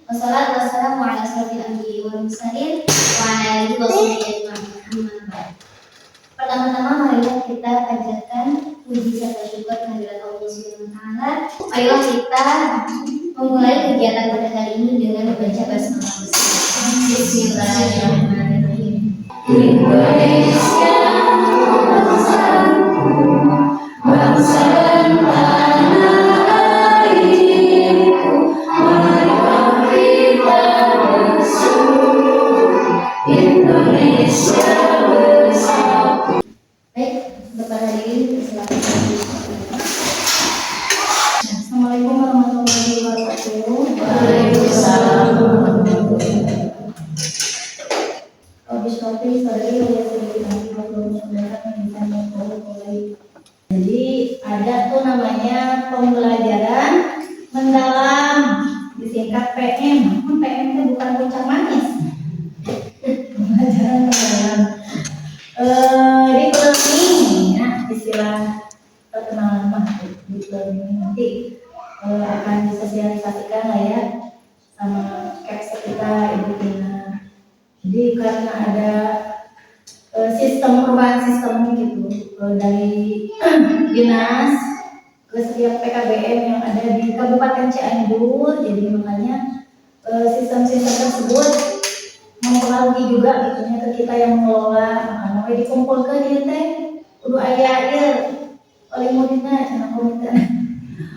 Wassalatu wassalamu ala asyrofil anbiya'i wal mursalin wa ala alihi wa sahbihi ajma'in. Pertama-tama marilah kita panjatkan puji serta syukur kehadirat Allah Subhanahu wa taala. Ayolah kita memulai kegiatan pada hari ini dengan membaca basmalah bersama. Bismillahirrahmanirrahim. Indonesia bangsa dan tanah airku, marilah kita bersatu, Indonesia bersatu. Baik, Bapak hadirin, silakan. Assalamualaikum warahmatullahi wabarakatuh. Waalaikumsalam. Jadi ada tuh namanya pembelajaran mendalam, disingkat PM. PM itu bukan puncak manis. Pembelajaran mendalam. Deep learning, ya, istilah terkenal mah deep learning nanti akan disosialisasikan lah ya sama capsek kita Ibu Tina. Jadi karena ada perubahan sistemnya gitu dari dinas ke setiap PKBM yang ada di Kabupaten Cianjur, jadi makanya sistem-sistem tersebut mempengaruhi juga gitunya ke kita yang mengelola. Makanya dikumpulkan di teh kudu aya ieu olimudina cenah komite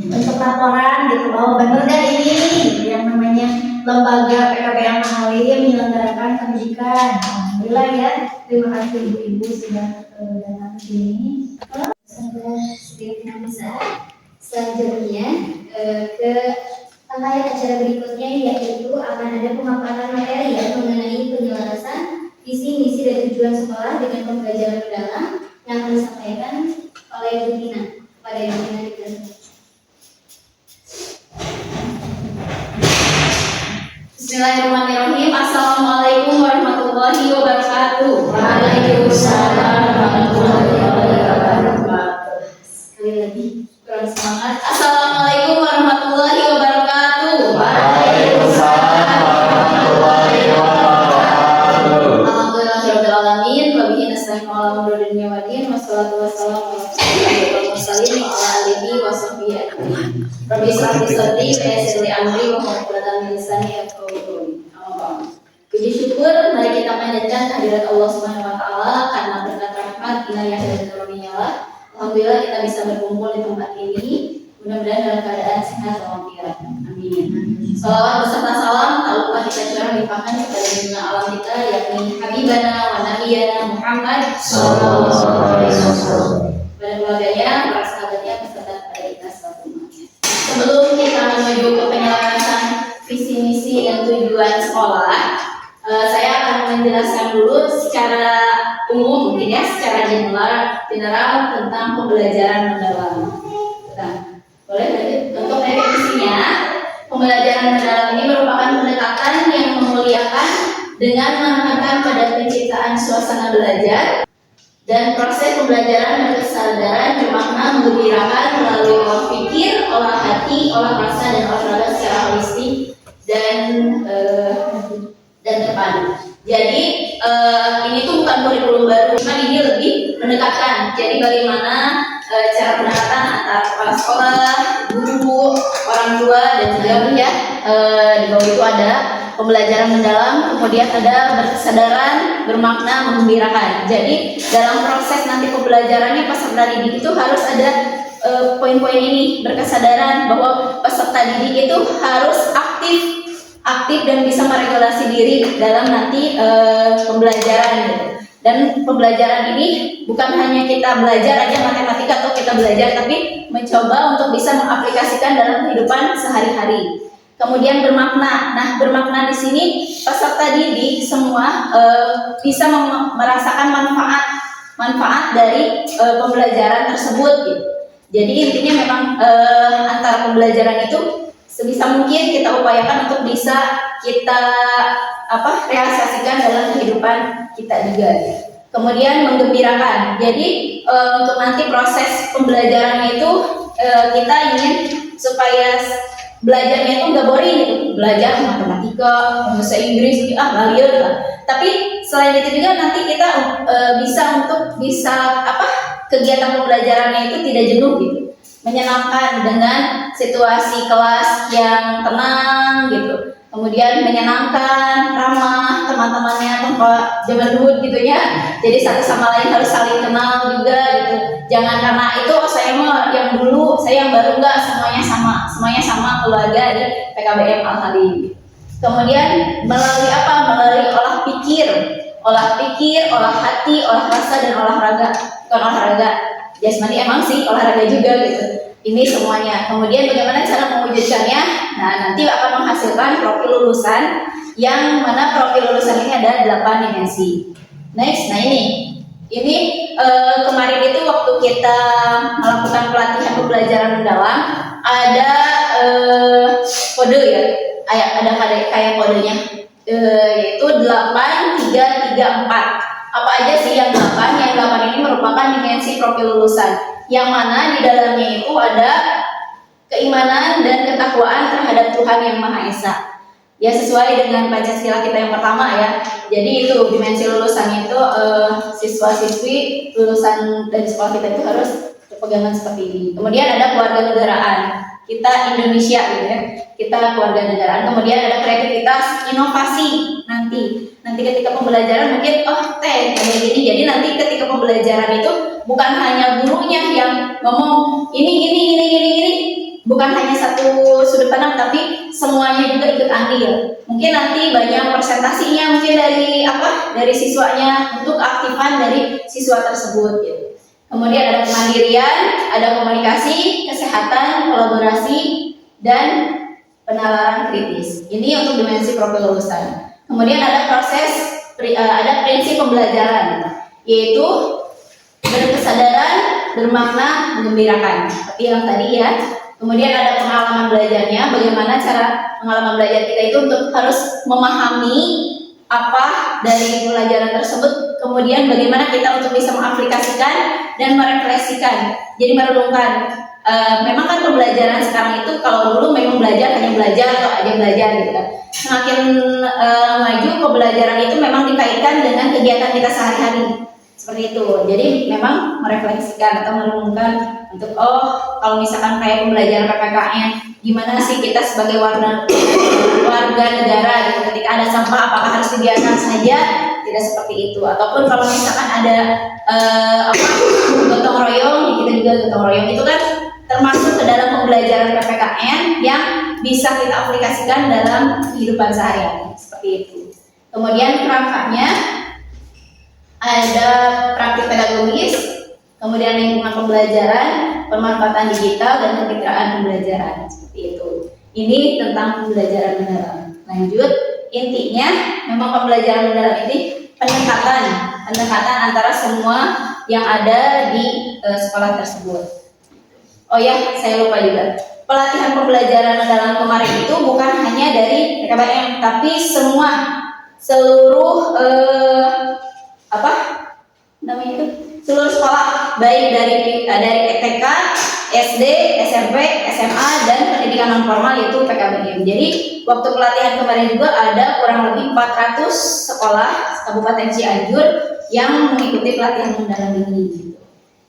untuk laporan gitu bahwa bener kan ini gitu, yang namanya lembaga PKBM Halim menyelenggarakan pendidikan. Alhamdulillah ya, terima kasih ibu-ibu sudah datang ke sini. Sedikit bisa selanjutnya ke rangkaian acara berikutnya, yaitu akan ada pemaparan materi yang mengenai penyelarasan visi, misi, dan tujuan sekolah dengan pembelajaran mendalam yang akan disampaikan oleh Bu Tina. Pada Ibu Tina dipersilakan. Bismillahirrahmanirrahim. Assalamualaikum warahmatullahi wabarakatuh. Waalaikumsalam warahmatullahi wabarakatuh. Sekali lagi kurang semangat. Assalamualaikum warahmatullahi wabarakatuh. Waalaikumsalam warahmatullahi wabarakatuh. Alhamdulillahirabbil alamin wa bihi nasta'inu ala umuri dunya wa din wassalatu wassalamu ala asyrofil mursalin wa ala alihi wa sahbihi ajma'in. Rabbi shrah li sadri wa yassir li amri wa hlul 'uqdatam min lisani yafqahu qawli. Puji syukur mari kita panjatkan kehadirat Allah Subhanahu wa taala karena berkat rahmat inayah dan karunia-Nya. Alhamdulillah kita bisa berkumpul di tempat ini. Mudah-mudahan dalam keadaan sehat walafiat. Amin. Salawat beserta salam tak lupa kita curah limpahkan kepada junjungan alam kita, yakni Habibana wa Nabiyana Muhammad sallallahu alaihi wasallam, pada keluarganya, para sahabatnya, beserta kepada kita semuanya. Sebelum kita menuju ke penyelarasan visi misi dan tujuan sekolah, saya akan menjelaskan dulu secara umum, mungkin ya, secara general tentang pembelajaran mendalam. Nah, boleh lanjut. Untuk definisinya, pembelajaran mendalam ini merupakan pendekatan yang memuliakan dengan menekankan pada penciptaan suasana belajar dan proses pembelajaran berkesadaran bermakna menggembirakan melalui olah pikir, olah hati, olah rasa, dan olah raga secara holistik dan terpadu. Jadi ini tuh bukan kurikulum baru, cuma ini lebih mendekatkan. Jadi bagaimana cara pendekatan antara kepala sekolah, guru, orang tua, dan juga ya di bawah itu ada pembelajaran mendalam, kemudian ada berkesadaran, bermakna, menggembirakan. Jadi dalam proses nanti pembelajarannya peserta didik itu harus ada poin-poin ini, berkesadaran bahwa peserta didik itu harus aktif dan bisa meregulasi diri dalam nanti pembelajaran gitu. Dan pembelajaran ini bukan hanya kita belajar aja matematika atau kita belajar, tapi mencoba untuk bisa mengaplikasikan dalam kehidupan sehari-hari. Kemudian bermakna. Nah, bermakna di sini peserta didik semua bisa merasakan manfaat dari pembelajaran tersebut gitu. Jadi intinya memang antara pembelajaran itu sebisa mungkin kita upayakan untuk bisa kita realisasikan dalam kehidupan kita juga. Kemudian menggembirakan. Jadi untuk nanti proses pembelajarannya itu kita ingin supaya belajarnya itu nggak boring gitu. Belajar matematika matematika, bahasa Inggris, balieur lah. Tapi selain itu juga nanti kita bisa kegiatan pembelajarannya itu tidak jenuh gitu, menyenangkan dengan situasi kelas yang tenang gitu, kemudian menyenangkan, ramah teman-temannya tanpa zaman dulu gitu ya. Jadi satu sama lain harus saling kenal juga gitu. Jangan karena itu saya mah yang dulu, saya yang baru, enggak, semuanya sama keluarga di PKBM Al Halim. Kemudian melalui melalui olah pikir, olah hati, olah rasa, dan olahraga. Bukan olahraga jasmani, emang sih olahraga juga gitu. Ini semuanya. Kemudian bagaimana cara mewujudkannya? Nah, nanti akan menghasilkan profil lulusan, yang mana profil lulusan ini ada 8 dimensi. Next, nah ini kemarin itu waktu kita melakukan pelatihan pembelajaran mendalam, ada kode ya, ada kayak kodenya, yaitu 8334. Apa aja sih yang 8? Yang 8 ini merupakan dimensi profil lulusan, yang mana di dalamnya itu ada keimanan dan ketakwaan terhadap Tuhan Yang Maha Esa. Ya, sesuai dengan Pancasila kita yang pertama ya. Jadi itu dimensi lulusan itu siswa-siswi lulusan dari sekolah kita itu harus berpegangan seperti ini. Kemudian ada keluarga negaraan. Kita Indonesia gitu ya. Kita keluarga negaraan. Kemudian ada kreativitas, inovasi. Nanti ketika pembelajaran mungkin kayak gini. Jadi nanti ketika pembelajaran itu bukan hanya gurunya yang ngomong ini, bukan hanya satu sudut pandang, tapi semuanya juga ikut andil. Mungkin nanti banyak presentasinya mungkin dari siswanya untuk keaktifan dari siswa tersebut gitu. Kemudian ada kemandirian, ada komunikasi, kesehatan, kolaborasi, dan penalaran kritis. Ini untuk dimensi profil lulusan. Kemudian ada prinsip pembelajaran, yaitu berkesadaran, bermakna, menggembirakan. Seperti yang tadi ya. Kemudian ada pengalaman belajarnya, bagaimana cara pengalaman belajar kita itu untuk harus memahami apa dari pelajaran tersebut, kemudian bagaimana kita untuk bisa mengaplikasikan dan merefleksikan. Jadi merenungkan. Memang kan pembelajaran sekarang itu kalau dulu memang hanya belajar atau aja belajar gitu kan. Semakin maju pembelajaran itu memang dikaitkan dengan kegiatan kita sehari-hari. Seperti itu. Jadi memang merefleksikan atau merenungkan untuk kalau misalkan kayak pembelajaran PPKN, gimana sih kita sebagai warga negara gitu, ketika ada sampah apakah harus dibiarkan saja? Tidak seperti itu. Ataupun kalau misalkan ada gotong royong, kita juga gotong royong itu kan termasuk ke dalam pembelajaran PPKN yang bisa kita aplikasikan dalam kehidupan sehari-hari. Seperti itu. Kemudian kerangkanya ada praktik pedagogis, kemudian lingkungan pembelajaran, pemanfaatan digital, dan kemitraan pembelajaran. Seperti itu. Ini tentang pembelajaran mendalam. Lanjut, intinya memang pembelajaran mendalam ini pendekatan antara semua yang ada di sekolah tersebut. Oh ya, saya lupa juga. Pelatihan pembelajaran mendalam kemarin itu bukan hanya dari PKBM, tapi seluruh seluruh sekolah, baik dari TK, SD, SMP, SMA, dan pendidikan non formal yaitu PKBM. Jadi waktu pelatihan kemarin juga ada kurang lebih 400 sekolah Kabupaten Cianjur yang mengikuti pelatihan mendalam ini.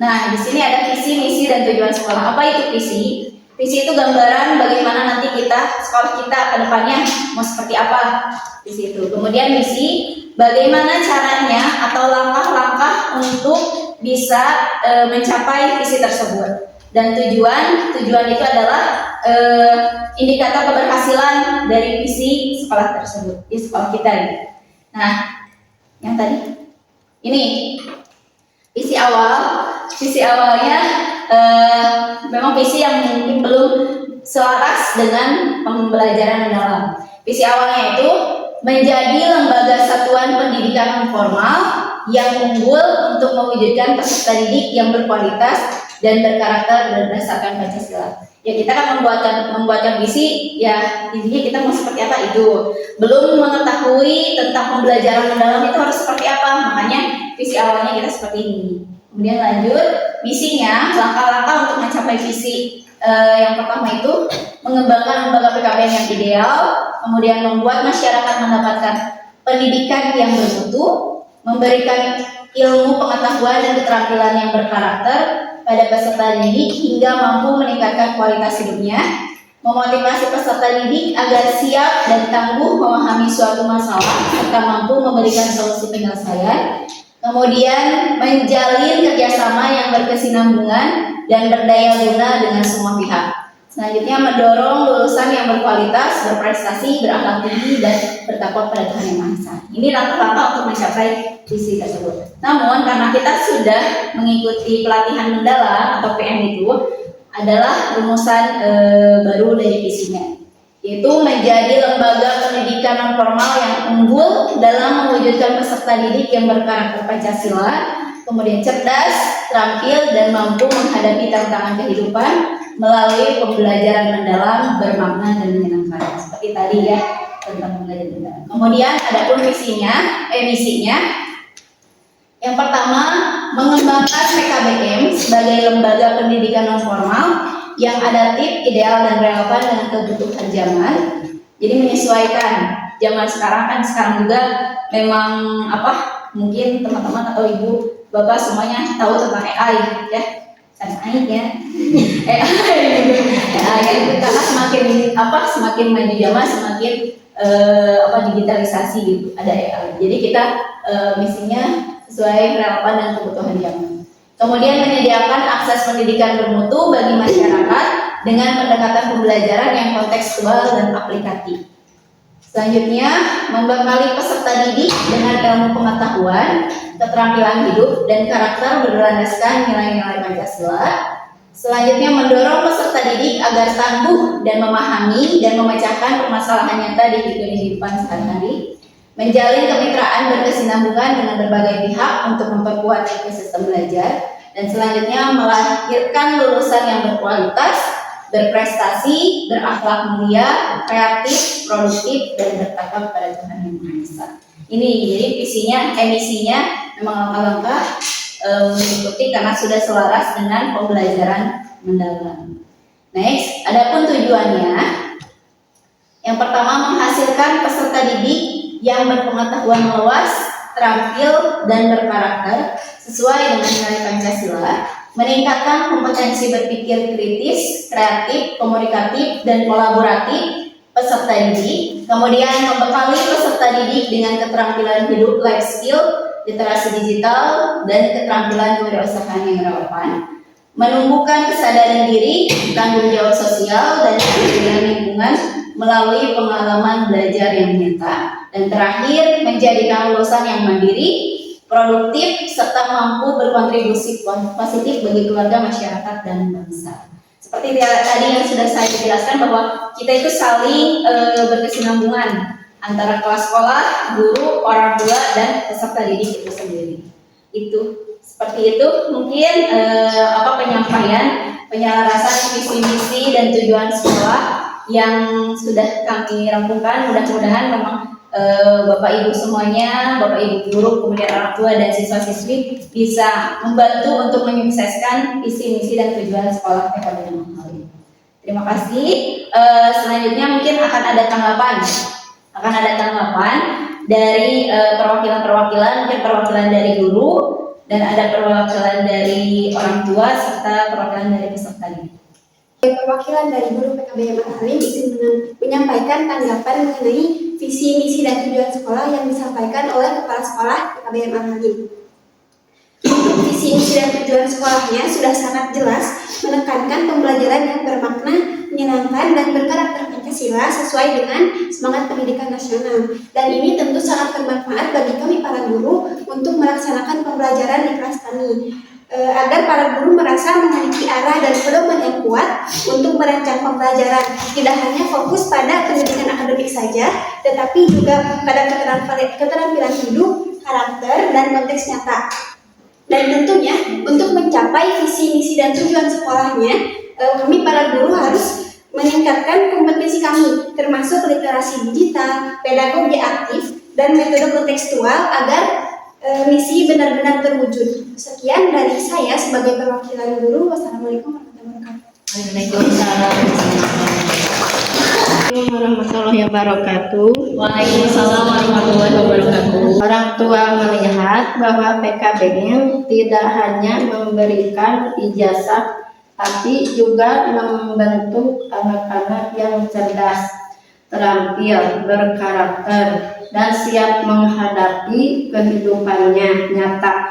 Nah, di sini ada visi, misi, dan tujuan sekolah. Apa itu visi? Visi itu gambaran bagaimana nanti sekolah kita ke depannya mau seperti apa di situ. Kemudian misi, bagaimana caranya atau langkah-langkah untuk bisa mencapai visi tersebut. Dan tujuan itu adalah indikator keberhasilan dari visi sekolah tersebut di sekolah kita ini. Nah, yang tadi ini visi awalnya memang visi yang mungkin belum selaras dengan pembelajaran mendalam. Visi awalnya itu menjadi lembaga satuan pendidikan non formal yang unggul untuk mewujudkan peserta didik yang berkualitas dan berkarakter berdasarkan Pancasila. Ya, kita kan membuatkan visi, ya intinya kita mau seperti apa itu. Belum mengetahui tentang pembelajaran mendalam itu harus seperti apa, makanya visi awalnya kita seperti ini. Kemudian lanjut, misinya, langkah-langkah untuk mencapai visi yang pertama itu mengembangkan lembaga PKBM yang ideal, kemudian membuat masyarakat mendapatkan pendidikan yang bermutu, memberikan ilmu pengetahuan dan keterampilan yang berkarakter pada peserta didik hingga mampu meningkatkan kualitas hidupnya, memotivasi peserta didik agar siap dan tangguh memahami suatu masalah serta mampu memberikan solusi penyelesaian, kemudian menjalin kerjasama yang berkesinambungan dan berdaya guna dengan semua pihak. Selanjutnya mendorong lulusan yang berkualitas, berprestasi, berakhlak tinggi, dan bertakwa pada Tuhan Yang Maha Esa. Ini langkah-langkah untuk mencapai visi tersebut. Namun karena kita sudah mengikuti pelatihan mendalam atau PM itu adalah rumusan baru dari visinya, yaitu menjadi lembaga pendidikan non formal yang unggul dalam mewujudkan peserta didik yang berkarakter Pancasila, kemudian cerdas, terampil, dan mampu menghadapi tantangan kehidupan melalui pembelajaran mendalam, bermakna dan menyenangkan. Seperti tadi ya, tentang pembelajaran mendalam. Kemudian adapun misinya, yang pertama, mengembangkan PKBM sebagai lembaga pendidikan non formal yang adaptif, ideal, dan relevan dengan kebutuhan zaman. Jadi menyesuaikan zaman sekarang kan sekarang juga memang mungkin teman-teman atau ibu bapak semuanya tahu tentang AI ya, kan AI ya, AI itu karena semakin maju zaman semakin digitalisasi gitu, ada AI. Jadi kita misinya sesuai relevan dan kebutuhan zaman. Kemudian menyediakan akses pendidikan bermutu bagi masyarakat dengan pendekatan pembelajaran yang kontekstual dan aplikatif. Selanjutnya, membekali peserta didik dengan ilmu pengetahuan, keterampilan hidup, dan karakter berlandaskan nilai-nilai Pancasila. Selanjutnya, mendorong peserta didik agar tangguh dan memahami dan memecahkan permasalahan nyata di kehidupan sehari-hari. Menjalin kemitraan berkesinambungan dengan berbagai pihak untuk memperkuat ekosistem belajar, dan selanjutnya melahirkan lulusan yang berkualitas, berprestasi, berakhlak mulia, kreatif, produktif, dan bertakwa pada Tuhan Yang Maha Esa. Ini jadi misinya memang langkah-langkah mengikuti karena sudah selaras dengan pembelajaran mendalam. Next, adapun tujuannya, yang pertama menghasilkan peserta didik yang berpengetahuan luas, terampil, dan berkarakter sesuai dengan nilai Pancasila, meningkatkan kompetensi berpikir kritis, kreatif, komunikatif, dan kolaboratif peserta didik, kemudian membekali peserta didik dengan keterampilan hidup, life skill, literasi digital, dan keterampilan kewirausahaan yang relevan, menumbuhkan kesadaran diri, tanggung jawab sosial, dan kepedulian lingkungan melalui pengalaman belajar yang nyata, dan terakhir menjadikan lulusan yang mandiri, produktif, serta mampu berkontribusi positif bagi keluarga, masyarakat, dan bangsa. Seperti tadi yang sudah saya jelaskan bahwa kita itu saling berkesinambungan antara kelas sekolah, guru, orang tua, dan peserta didik itu sendiri. Itu seperti itu mungkin penyampaian penyelarasan visi misi dan tujuan sekolah yang sudah kami rampungkan. Mudah-mudahan memang Bapak Ibu semuanya, Bapak Ibu guru, kemudian orang tua dan siswa-siswi bisa membantu untuk menyukseskan visi misi dan tujuan sekolah PKBM Mahali. Terima kasih. Selanjutnya mungkin akan ada tanggapan dari perwakilan-perwakilan, mungkin perwakilan dari guru dan ada perwakilan dari orang tua serta perwakilan dari peserta didik. Perwakilan dari guru PKBM Al-Halim izin menyampaikan tanggapan mengenai visi, misi, dan tujuan sekolah yang disampaikan oleh Kepala Sekolah PKBM Al-Halim. Untuk visi, misi, dan tujuan sekolahnya sudah sangat jelas menekankan pembelajaran yang bermakna, menyenangkan, dan berkarakter Pancasila sesuai dengan semangat pendidikan nasional. Dan ini tentu sangat bermanfaat bagi kami para guru untuk melaksanakan pembelajaran di kelas kami. Agar para guru merasa memiliki arah dan pedoman yang kuat untuk merancang pembelajaran, tidak hanya fokus pada pendidikan akademik saja, tetapi juga pada keterampilan hidup, karakter, dan konteks nyata. Dan tentunya untuk mencapai visi, misi, dan tujuan sekolahnya, kami para guru harus meningkatkan kompetensi kami, termasuk literasi digital, pedagogi aktif, dan metode kontekstual agar misi benar-benar terwujud. Sekian dari saya sebagai perwakilan guru. Wassalamualaikum warahmatullahi wabarakatuh. Waalaikumsalam Warahmatullahi wabarakatuh. Waalaikumsalam warahmatullahi wabarakatuh. Orang tua melihat bahwa PKBM tidak hanya memberikan ijazah, tapi juga membentuk anak-anak yang cerdas, terampil, berkarakter, dan siap menghadapi kehidupannya nyata.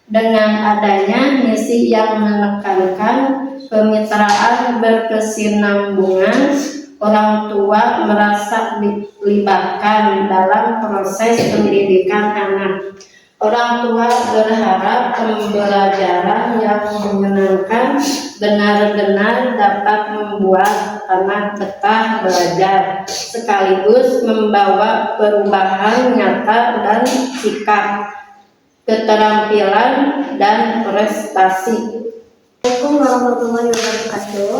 Dengan adanya misi yang menekankan kemitraan berkesinambungan, orang tua merasa dilibatkan dalam proses pendidikan anak. Orang tua berharap pembelajaran yang menyenangkan benar-benar dapat membuat anak betah belajar, sekaligus membawa perubahan nyata dan sikap, keterampilan, dan prestasi. Assalamualaikum warahmatullahi wabarakatuh.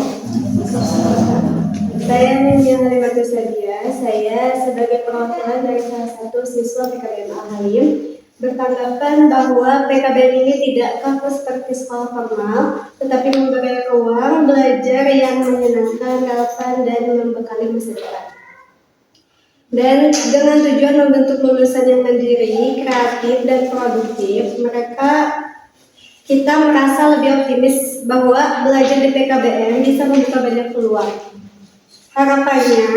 Saya Nindya Halimatu Sadia. Saya sebagai perwakilan dari salah satu siswa PKBM Al-Halim bertanggapan bahwa PKBM ini tidak kaku seperti sekolah formal, tetapi memberi ruang belajar yang menyenangkan, relevan, dan membekali masa depan. Dan dengan tujuan membentuk lulusan yang mandiri, kreatif, dan produktif, kita merasa lebih optimis bahwa belajar di PKBM bisa membuka banyak peluang. Harapannya,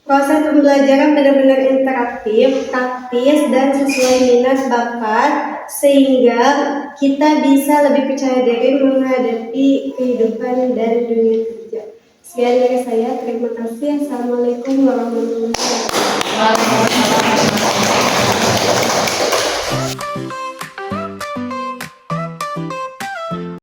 proses pembelajaran benar-benar interaktif, praktis, dan sesuai minat bakat, sehingga kita bisa lebih percaya diri menghadapi kehidupan dan dunia kerja. Sekian dari saya, terima kasih. Assalamualaikum warahmatullahi wabarakatuh.